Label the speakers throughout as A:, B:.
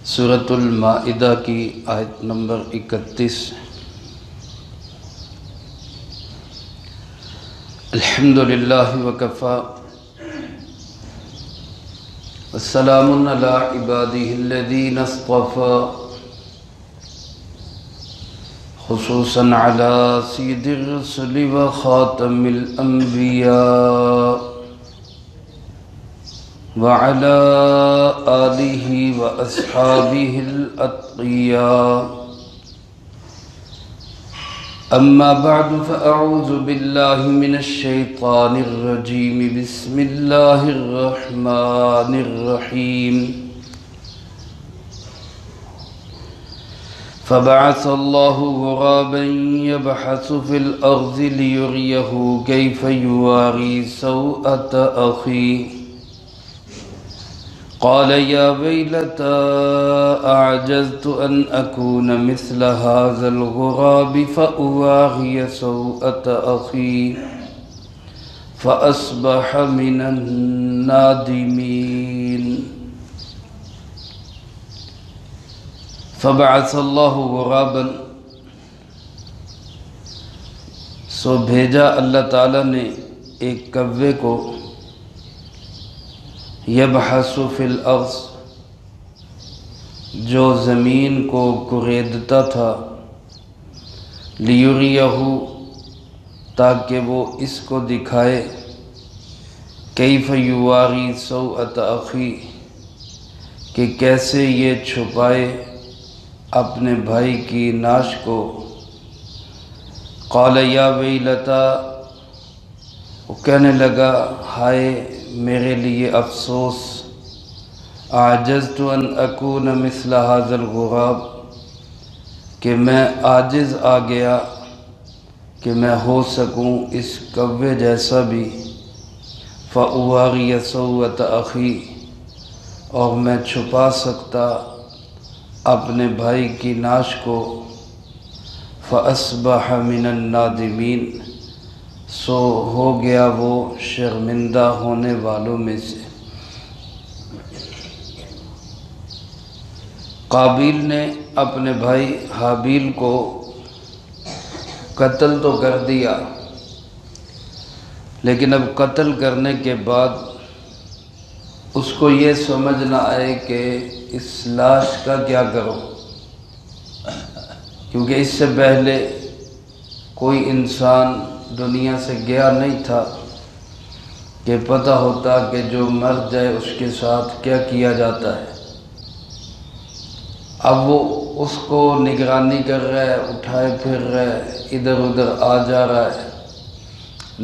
A: سورۃ المائدہ کی آیت نمبر 31۔ الحمدللہ وکفیٰ والسلام علی عبادہ الذین اصطفیٰ خصوصاً علی سید الرسل وخاتم الانبیاء وعلى آلہ واصحابہ الاتقیاء اما بعد فاعوذ باللہ من الشیطان الرجیم بسم اللہ الرحمن الرحیم فبعث اللہ غرابا یبحث فی الارض لیریہ کیف یواری سوءة اخیہ قال يا ويلتى أعجزت أن أكون مثل هذا الغراب فأواغي سوءة أخي فأصبح من النادمين فبعث الله غرابا سو بھیجا اللہ تعالی نے ایک کوے کو یبحث فی الارض جو زمین کو کریدتا تھا لیریہ تاکہ وہ اس کو دکھائے کیف یواری سوءة اخی کہ کیسے یہ چھپائے اپنے بھائی کی ناش کو قال یا ویلتا وہ کہنے لگا ہائے میرے لیے افسوس اعجزت ان اکون مثل هذا الغراب کہ میں عاجز آ گیا کہ میں ہو سکوں اس کوے جیسا بھی فاواغی سوءة اخی اور میں چھپا سکتا اپنے بھائی کی ناش کو فاصبح من النادمین سو ہو گیا وہ شرمندہ ہونے والوں میں سے۔ قابیل نے اپنے بھائی حابیل کو قتل تو کر دیا لیکن اب قتل کرنے کے بعد اس کو یہ سمجھ نہ آئے کہ اس لاش کا کیا کروں، کیونکہ اس سے پہلے کوئی انسان دنیا سے گیا نہیں تھا کہ پتہ ہوتا کہ جو مر جائے اس کے ساتھ کیا کیا جاتا ہے۔ اب وہ اس کو نگرانی کر رہا ہے، اٹھائے پھر رہا ہے، ادھر ادھر آ جا رہا ہے،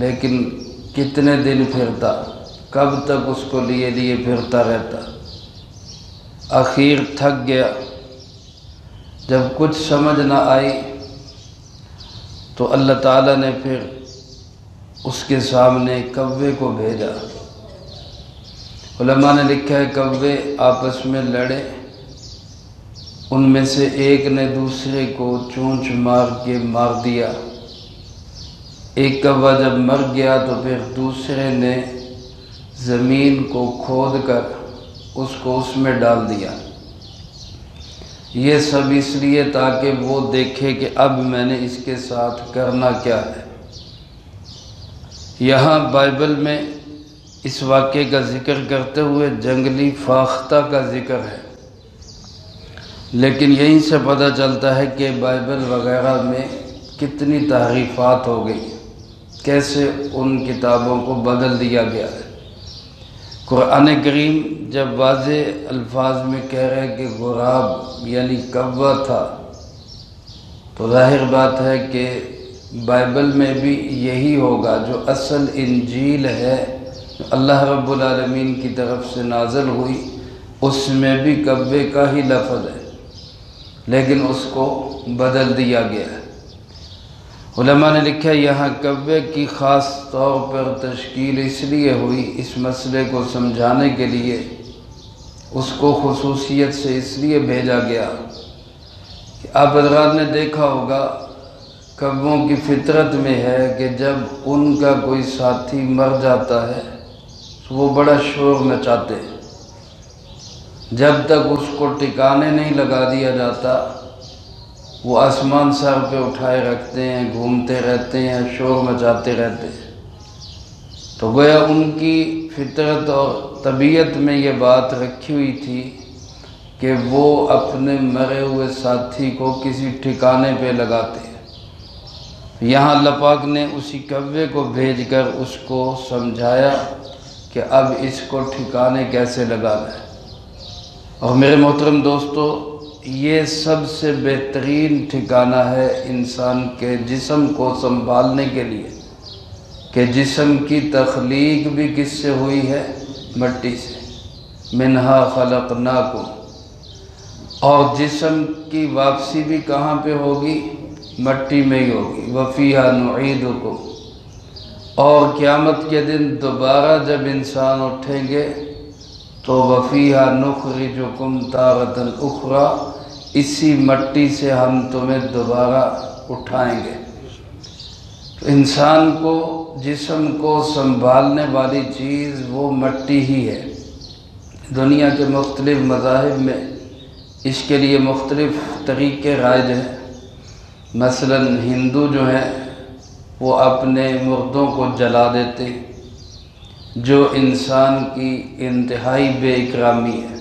A: لیکن کتنے دن پھرتا، کب تک اس کو لیے پھرتا رہتا۔ آخر تھک گیا، جب کچھ سمجھ نہ آئی تو اللہ تعالیٰ نے پھر اس کے سامنے کوے کو بھیجا۔ علماء نے لکھا ہے کوے آپس میں لڑے، ان میں سے ایک نے دوسرے کو چونچ مار کے مار دیا۔ ایک کوا جب مر گیا تو پھر دوسرے نے زمین کو کھود کر اس کو اس میں ڈال دیا۔ یہ سب اس لیے تاکہ وہ دیکھے کہ اب میں نے اس کے ساتھ کرنا کیا ہے۔ یہاں بائبل میں اس واقعے کا ذکر کرتے ہوئے جنگلی فاختہ کا ذکر ہے، لیکن یہیں سے پتہ چلتا ہے کہ بائبل وغیرہ میں کتنی تحریفات ہو گئی، کیسے ان کتابوں کو بدل دیا گیا ہے۔ قرآن کریم جب واضح الفاظ میں کہہ رہے کہ غراب یعنی کوہ تھا، تو ظاہر بات ہے کہ بائبل میں بھی یہی ہوگا، جو اصل انجیل ہے جو اللہ رب العالمین کی طرف سے نازل ہوئی، اس میں بھی کوے کا ہی لفظ ہے، لیکن اس کو بدل دیا گیا ہے۔ علماء نے لکھا یہاں کوے کی خاص طور پر تشکیل اس لیے ہوئی، اس مسئلے کو سمجھانے کے لیے اس کو خصوصیت سے اس لیے بھیجا گیا کہ آپ حضرات نے دیکھا ہوگا کووں کی فطرت میں ہے کہ جب ان کا کوئی ساتھی مر جاتا ہے تو وہ بڑا شور مچاتے ہیں، جب تک اس کو ٹھکانے نہیں لگا دیا جاتا وہ آسمان سر پہ اٹھائے رکھتے ہیں، گھومتے رہتے ہیں، شور مچاتے رہتے ہیں۔ تو گویا ان کی فطرت اور طبیعت میں یہ بات رکھی ہوئی تھی کہ وہ اپنے مرے ہوئے ساتھی کو کسی ٹھکانے پہ لگاتے ہیں۔ یہاں اللہ پاک نے اسی کوے کو بھیج کر اس کو سمجھایا کہ اب اس کو ٹھکانے کیسے لگانا ہے۔ اور میرے محترم دوستو، یہ سب سے بہترین ٹھکانہ ہے انسان کے جسم کو سنبھالنے کے لیے، کہ جسم کی تخلیق بھی کس سے ہوئی ہے؟ مٹی سے، منہا خلقناکم، اور جسم کی واپسی بھی کہاں پہ ہوگی؟ مٹی میں ہی ہوگی، وفیہا نعیدکم، اور قیامت کے دن دوبارہ جب انسان اٹھیں گے تو وفیہا نخرجکم تارۃ اخری، اسی مٹی سے ہم تمہیں دوبارہ اٹھائیں گے۔ تو انسان کو، جسم کو سنبھالنے والی چیز وہ مٹی ہی ہے۔ دنیا کے مختلف مذاہب میں اس کے لیے مختلف طریقے رائج ہیں۔ مثلا ہندو جو ہیں وہ اپنے مردوں کو جلا دیتے، جو انسان کی انتہائی بے اکرامی ہے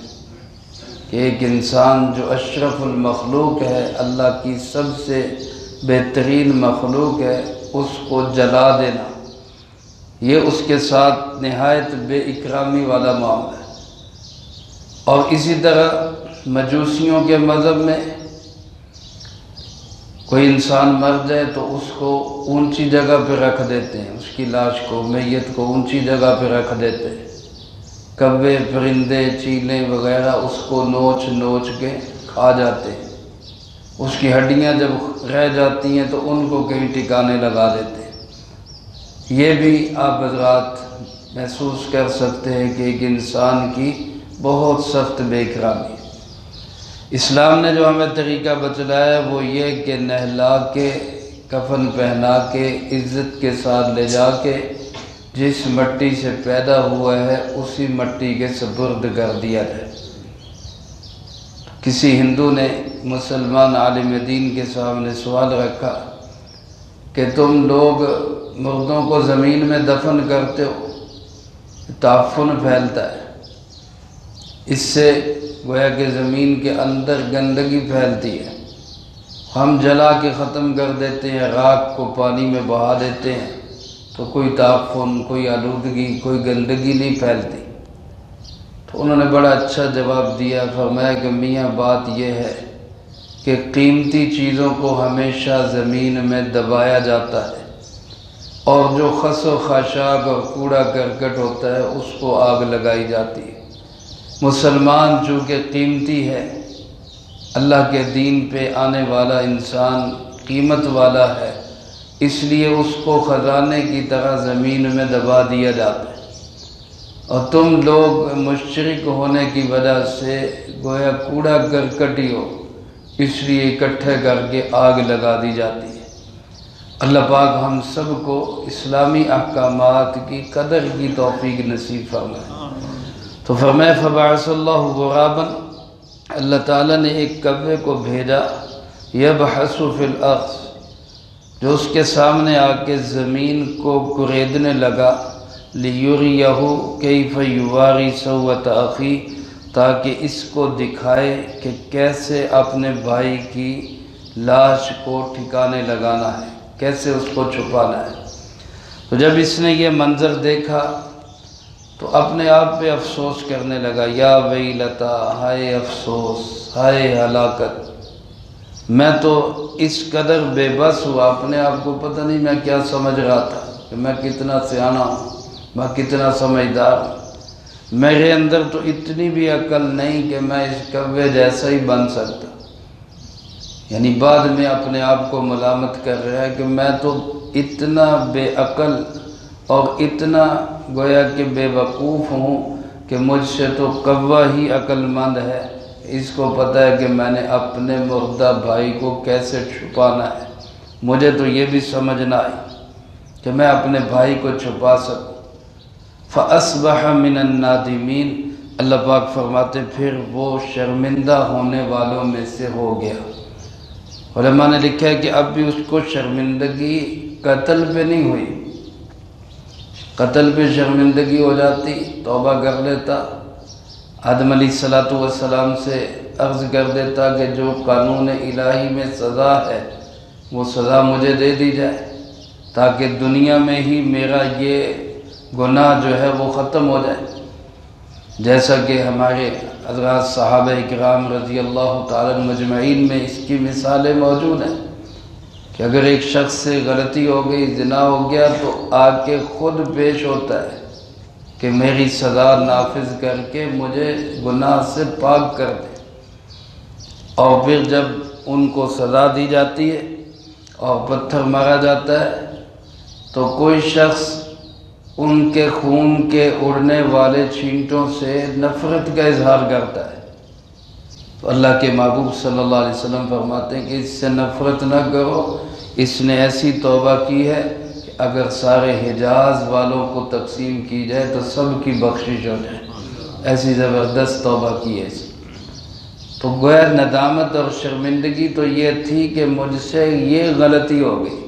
A: کہ ایک انسان جو اشرف المخلوق ہے، اللہ کی سب سے بہترین مخلوق ہے، اس کو جلا دینا یہ اس کے ساتھ نہایت بے اکرامی والا معاملہ ہے۔ اور اسی طرح مجوسیوں کے مذہب میں کوئی انسان مر جائے تو اس کو اونچی جگہ پہ رکھ دیتے ہیں، اس کی لاش کو، میت کو اونچی جگہ پہ رکھ دیتے ہیں۔ کوے، پرندے، چیلیں وغیرہ اس کو نوچ نوچ کے کھا جاتے ہیں۔ اس کی ہڈیاں جب رہ جاتی ہیں تو ان کو کہیں ٹھکانے لگا دیتے ہیں۔ یہ بھی آپ حضرات محسوس کر سکتے ہیں کہ ایک انسان کی بہت سخت بے اکرامی ہے۔ اسلام نے جو ہمیں طریقہ بتلایا وہ یہ کہ نہلا کے، کفن پہنا کے، عزت کے ساتھ لے جا کے جس مٹی سے پیدا ہوا ہے اسی مٹی کے سپرد کر دیا جائے۔ کسی ہندو نے مسلمان عالم دین کے سامنے سوال رکھا کہ تم لوگ مردوں کو زمین میں دفن کرتے ہو، تعفن پھیلتا ہے، اس سے گویا کہ زمین کے اندر گندگی پھیلتی ہے، ہم جلا کے ختم کر دیتے ہیں، راکھ کو پانی میں بہا دیتے ہیں تو کوئی تعفن، کوئی آلودگی، کوئی گندگی نہیں پھیلتی۔ تو انہوں نے بڑا اچھا جواب دیا، فرمایا کہ میاں بات یہ ہے کہ قیمتی چیزوں کو ہمیشہ زمین میں دبایا جاتا ہے، اور جو خس و خاشاک اور کوڑا کرکٹ ہوتا ہے اس کو آگ لگائی جاتی ہے۔ مسلمان چونکہ قیمتی ہے، اللہ کے دین پہ آنے والا انسان قیمت والا ہے، اس لیے اس کو خزانے کی طرح زمین میں دبا دیا جاتا ہے، اور تم لوگ مشرک ہونے کی وجہ سے گویا کوڑا کرکٹ ہو، اس لیے اکٹھے کر کے آگ لگا دی جاتی ہے۔ اللہ پاک ہم سب کو اسلامی احکامات کی قدر کی توفیق نصیب فرمائے۔ تو فرمایا فبعث اللہ غرابا، اللہ تعالیٰ نے ایک کوے کو بھیجا، یبحث فی الارض، جو اس کے سامنے آ کے زمین کو کریدنے لگا، لیریہ کیف یواری سوءۃ اخیہ، تاکہ اس کو دکھائے کہ کیسے اپنے بھائی کی لاش کو ٹھکانے لگانا ہے، کیسے اس کو چھپانا ہے۔ تو جب اس نے یہ منظر دیکھا تو اپنے آپ پہ افسوس کرنے لگا، یا ویلتا، ہائے افسوس، ہائے ہلاکت، میں تو اس قدر بے بس ہوا، اپنے آپ کو پتہ نہیں میں کیا سمجھ رہا تھا کہ میں کتنا سیاںا ہوں، میں کتنا سمجھدار ہوں، میرے اندر تو اتنی بھی عقل نہیں کہ میں اس کوے جیسا ہی بن سکتا۔ یعنی بعد میں اپنے آپ کو ملامت کر رہا ہے کہ میں تو اتنا بے عقل اور اتنا گویا کہ بے وقوف ہوں کہ مجھ سے تو کوا ہی عقل مند ہے، اس کو پتہ ہے کہ میں نے اپنے مردہ بھائی کو کیسے چھپانا ہے، مجھے تو یہ بھی سمجھنا ہے کہ میں اپنے بھائی کو چھپا سکوں۔ فَأَصْبَحَ مِنَ النَّادِمِينَ، اللہ پاک فرماتے پھر وہ شرمندہ ہونے والوں میں سے ہو گیا۔ علماء نے لکھا ہے کہ اب بھی اس کو شرمندگی قتل پہ نہیں ہوئی، قتل پہ شرمندگی ہو جاتی توبہ کر لیتا، آدم علیہ السلام سے عرض کر دیتا کہ جو قانون الہی میں سزا ہے وہ سزا مجھے دے دی جائے تاکہ دنیا میں ہی میرا یہ گناہ جو ہے وہ ختم ہو جائے۔ جیسا کہ ہمارے حضرات صحابہ اکرام رضی اللہ تعالیٰ مجمعین میں اس کی مثالیں موجود ہیں کہ اگر ایک شخص سے غلطی ہو گئی، زنا ہو گیا، تو آ کے خود پیش ہوتا ہے کہ میری سزا نافذ کر کے مجھے گناہ سے پاک کر دے، اور پھر جب ان کو سزا دی جاتی ہے اور پتھر مارا جاتا ہے تو کوئی شخص ان کے خون کے اڑنے والے چھینٹوں سے نفرت کا اظہار کرتا ہے، تو اللہ کے محبوب صلی اللہ علیہ وسلم فرماتے ہیں کہ اس سے نفرت نہ کرو، اس نے ایسی توبہ کی ہے کہ اگر سارے حجاز والوں کو تقسیم کی جائے تو سب کی بخشش ہو جائے، ایسی زبردست توبہ کی ہے اس نے۔ تو گویا ندامت اور شرمندگی تو یہ تھی کہ مجھ سے یہ غلطی ہو گئی،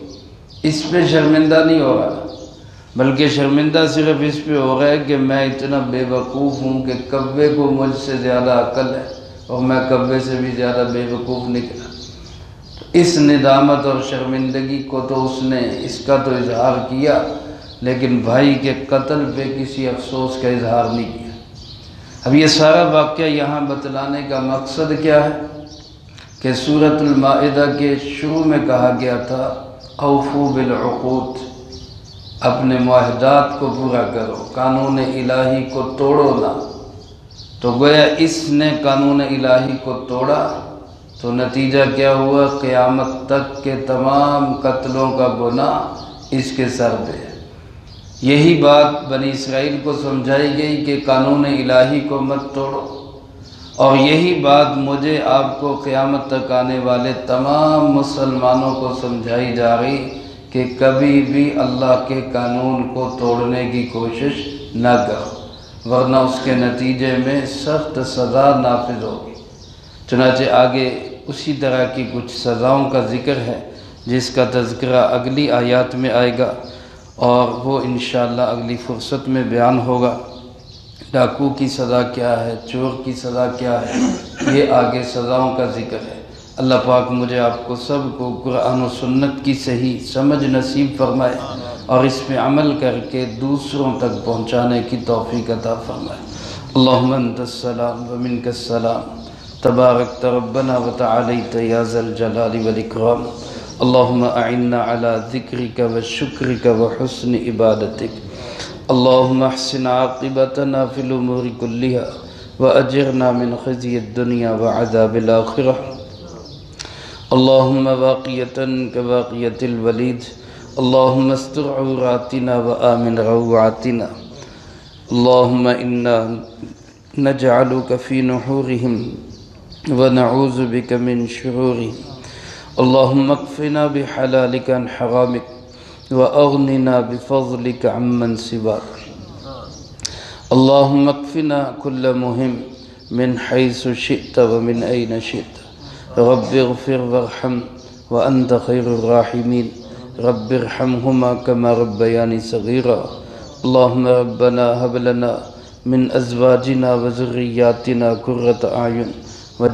A: اس پہ شرمندہ نہیں ہو رہا، بلکہ شرمندہ صرف اس پہ ہو رہا ہے کہ میں اتنا بے وقوف ہوں کہ کبے کو مجھ سے زیادہ عقل ہے اور میں کبے سے بھی زیادہ بے وقوف نکلا۔ تو اس ندامت اور شرمندگی کو تو اس نے اس کا تو اظہار کیا، لیکن بھائی کے قتل پہ کسی افسوس کا اظہار نہیں کیا۔ اب یہ سارا واقعہ یہاں بتلانے کا مقصد کیا ہے کہ سورۃ المائدہ کے شروع میں کہا گیا تھا اوفو بالعقود، اپنے معاہدات کو پورا کرو، قانون الہی کو توڑو نہ۔ تو گویا اس نے قانون الہی کو توڑا تو نتیجہ کیا ہوا؟ قیامت تک کے تمام قتلوں کا گناہ اس کے سر پہ ہے۔ یہی بات بنی اسرائیل کو سمجھائی گئی کہ قانون الہی کو مت توڑو، اور یہی بات مجھے آپ کو قیامت تک آنے والے تمام مسلمانوں کو سمجھائی جا رہی کہ کبھی بھی اللہ کے قانون کو توڑنے کی کوشش نہ کرو، ورنہ اس کے نتیجے میں سخت سزا نافذ ہوگی۔ چنانچہ آگے اسی طرح کی کچھ سزاؤں کا ذکر ہے جس کا تذکرہ اگلی آیات میں آئے گا، اور وہ انشاءاللہ اگلی فرصت میں بیان ہوگا۔ ڈاکو کی سزا کیا ہے، چور کی سزا کیا ہے، یہ آگے سزاؤں کا ذکر ہے۔ اللہ پاک مجھے آپ کو سب کو قرآن و سنت کی صحیح سمجھ نصیب فرمائے اور اس پہ عمل کر کے دوسروں تک پہنچانے کی توفیق عطا فرمائے۔ اللہم انت السلام ومنک السلام، تبارکت ربنا وتعالیت یا ذا الجلال والاکرام۔ اللہم اعنا علی ذکرک وشکرک وحسن عبادتک۔ اللہم احسن عاقبتنا فی الامور کلہا واجرنا من خزی الدنیا وعذاب الآخرہ۔ اللہم واقیتاً کواقیت الولید، اللہم استر عوراتنا وآمن روعاتنا۔ اللہم انا نجعلک فی نحورہم ونعوذ بک من شرورہم۔ اللہم اکفنا بحلالک عن حرامک واغننا بفضلک عمن سواک۔ اللہم اکفنا کل مہم من حیث شئت ومن این شئت۔ رب اغفر وارحم وانت خیر الراحمین، رب ارحمہما کما ربیانی صغیرا۔ اللہم ربنا هب لنا من ازواجنا وذریاتنا قرۃ اعین